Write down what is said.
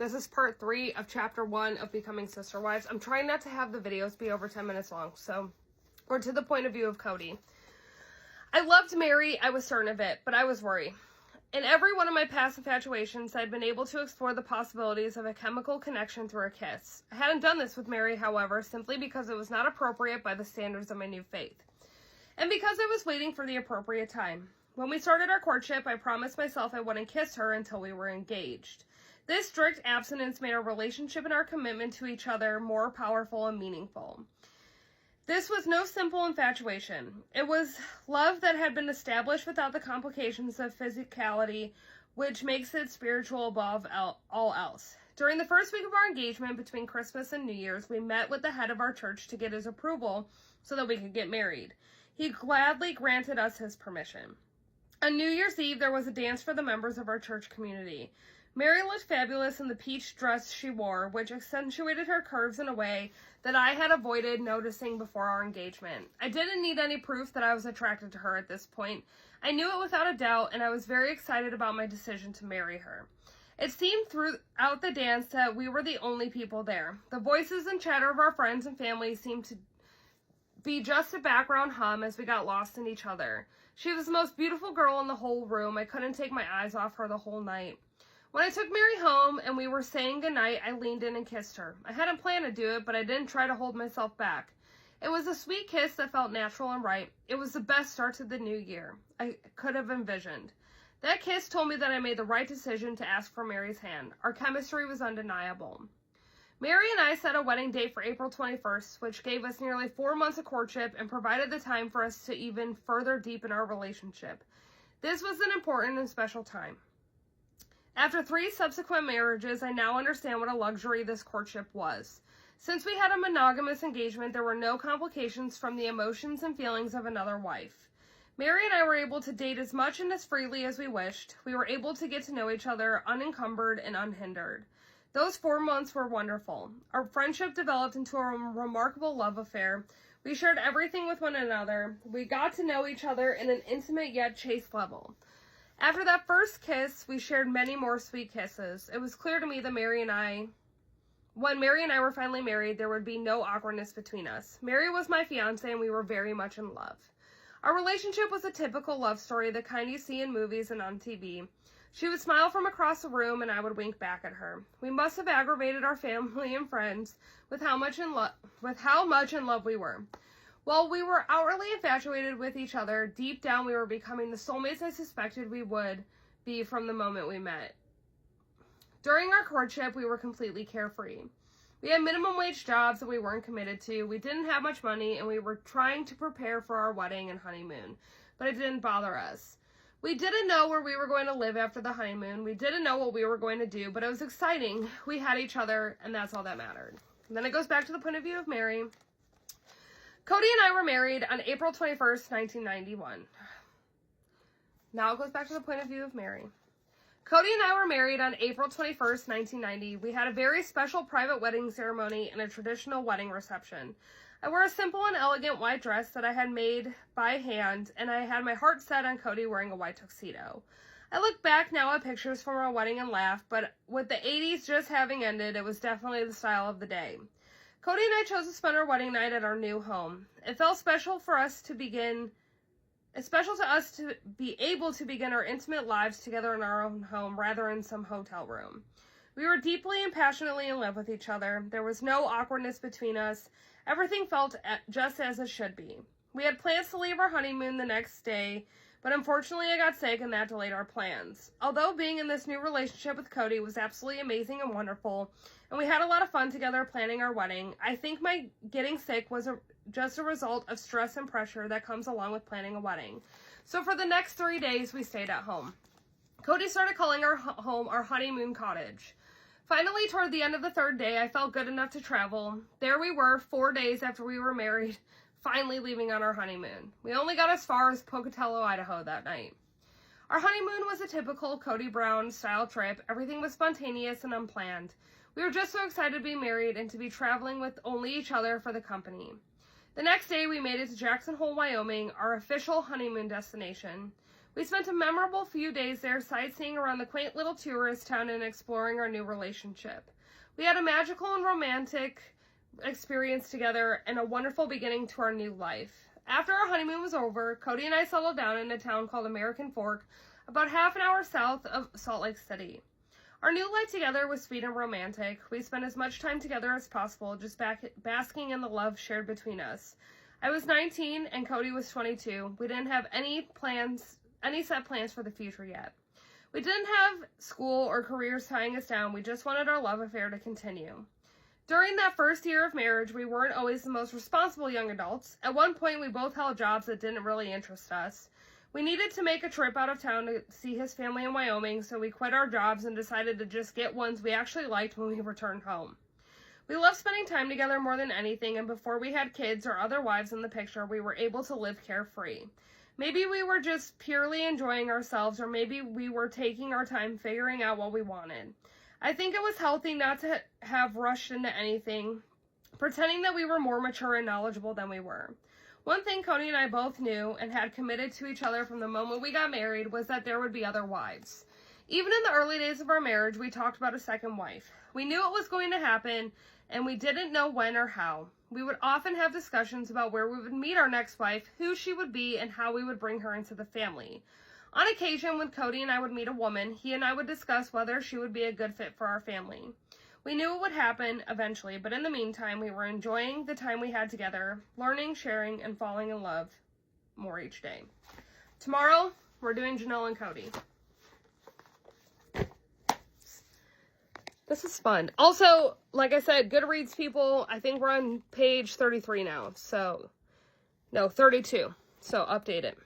This is part 3 of chapter 1 of Becoming Sister Wives. I'm trying not to have the videos be over 10 minutes long, so we're to the point of view of Cody. I loved Mary, I was certain of it, but I was worried. In every one of my past infatuations, I'd been able to explore the possibilities of a chemical connection through a kiss. I hadn't done this with Mary, however, simply because it was not appropriate by the standards of my new faith. And because I was waiting for the appropriate time. When we started our courtship, I promised myself I wouldn't kiss her until we were engaged. This strict abstinence made our relationship and our commitment to each other more powerful and meaningful. This was no simple infatuation. It was love that had been established without the complications of physicality, which makes it spiritual above all else. During the first week of our engagement, between Christmas and New Year's, we met with the head of our church to get his approval so that we could get married. He gladly granted us his permission. On New Year's Eve, there was a dance for the members of our church community. Mary looked fabulous in the peach dress she wore, which accentuated her curves in a way that I had avoided noticing before our engagement. I didn't need any proof that I was attracted to her at this point. I knew it without a doubt, and I was very excited about my decision to marry her. It seemed throughout the dance that we were the only people there. The voices and chatter of our friends and family seemed to be just a background hum as we got lost in each other. She was the most beautiful girl in the whole room. I couldn't take my eyes off her the whole night. When I took Mary home and we were saying goodnight, I leaned in and kissed her. I hadn't planned to do it, but I didn't try to hold myself back. It was a sweet kiss that felt natural and right. It was the best start to the new year I could have envisioned. That kiss told me that I made the right decision to ask for Mary's hand. Our chemistry was undeniable. Mary and I set a wedding date for April 21st, which gave us nearly 4 months of courtship and provided the time for us to even further deepen our relationship. This was an important and special time. After 3 subsequent marriages, I now understand what a luxury this courtship was. Since we had a monogamous engagement, there were no complications from the emotions and feelings of another wife. Mary and I were able to date as much and as freely as we wished. We were able to get to know each other unencumbered and unhindered. Those 4 months were wonderful. Our friendship developed into a remarkable love affair. We shared everything with one another. We got to know each other in an intimate yet chaste level. After that first kiss, we shared many more sweet kisses. It was clear to me that when Mary and I were finally married, there would be no awkwardness between us. Mary was my fiancé and we were very much in love. Our relationship was a typical love story, the kind you see in movies and on TV. She would smile from across the room and I would wink back at her. We must have aggravated our family and friends with how much in love we were. While we were outwardly infatuated with each other, deep down we were becoming the soulmates I suspected we would be from the moment we met. During our courtship, we were completely carefree. We had minimum wage jobs that we weren't committed to. We didn't have much money and we were trying to prepare for our wedding and honeymoon, but it didn't bother us. We didn't know where we were going to live after the honeymoon. We didn't know what we were going to do, but it was exciting. We had each other, and that's all that mattered. And then it goes back to the point of view of Mary. Cody and I were married on April 21st, 1991. Now it goes back to the point of view of Mary. Cody and I were married on April 21st, 1990. We had a very special private wedding ceremony and a traditional wedding reception. I wore a simple and elegant white dress that I had made by hand, and I had my heart set on Cody wearing a white tuxedo. I look back now at pictures from our wedding and laugh, but with the 80s just having ended, it was definitely the style of the day. Cody and I chose to spend our wedding night at our new home. It felt special to us to be able to begin our intimate lives together in our own home rather than some hotel room. We were deeply and passionately in love with each other. There was no awkwardness between us. Everything felt just as it should be. We had plans to leave our honeymoon the next day, but unfortunately I got sick and that delayed our plans. Although being in this new relationship with Cody was absolutely amazing and wonderful, and we had a lot of fun together planning our wedding, I think my getting sick was just a result of stress and pressure that comes along with planning a wedding. So for the next 3 days, we stayed at home. Cody started calling our home our honeymoon cottage. Finally, toward the end of the 3rd day, I felt good enough to travel. There we were, 4 days after we were married, finally leaving on our honeymoon. We only got as far as Pocatello, Idaho that night. Our honeymoon was a typical Cody Brown style trip. Everything was spontaneous and unplanned. We were just so excited to be married and to be traveling with only each other for the company. The next day, we made it to Jackson Hole, Wyoming, our official honeymoon destination. We spent a memorable few days there sightseeing around the quaint little tourist town and exploring our new relationship. We had a magical and romantic experience together and a wonderful beginning to our new life. After our honeymoon was over, Cody and I settled down in a town called American Fork, about half an hour south of Salt Lake City. Our new life together was sweet and romantic. We spent as much time together as possible, just basking in the love shared between us. I was 19 and Cody was 22. We didn't have any set plans for the future yet. We didn't have school or careers tying us down. We just wanted our love affair to continue. During that first year of marriage, we weren't always the most responsible young adults. At one point, we both held jobs that didn't really interest us. We needed to make a trip out of town to see his family in Wyoming, so we quit our jobs and decided to just get ones we actually liked when we returned home. We loved spending time together more than anything, and before we had kids or other wives in the picture, we were able to live carefree. Maybe we were just purely enjoying ourselves, or maybe we were taking our time figuring out what we wanted. I think it was healthy not to have rushed into anything, pretending that we were more mature and knowledgeable than we were. One thing Cody and I both knew and had committed to each other from the moment we got married was that there would be other wives. Even in the early days of our marriage, we talked about a second wife. We knew it was going to happen, and we didn't know when or how. We would often have discussions about where we would meet our next wife, who she would be, and how we would bring her into the family. On occasion, when Cody and I would meet a woman, he and I would discuss whether she would be a good fit for our family. We knew it would happen eventually, but in the meantime, we were enjoying the time we had together, learning, sharing, and falling in love more each day. Tomorrow, we're doing Janelle and Cody. This is fun. Also, like I said, Goodreads people, I think we're on page 33 now. So, no, 32. So, update it.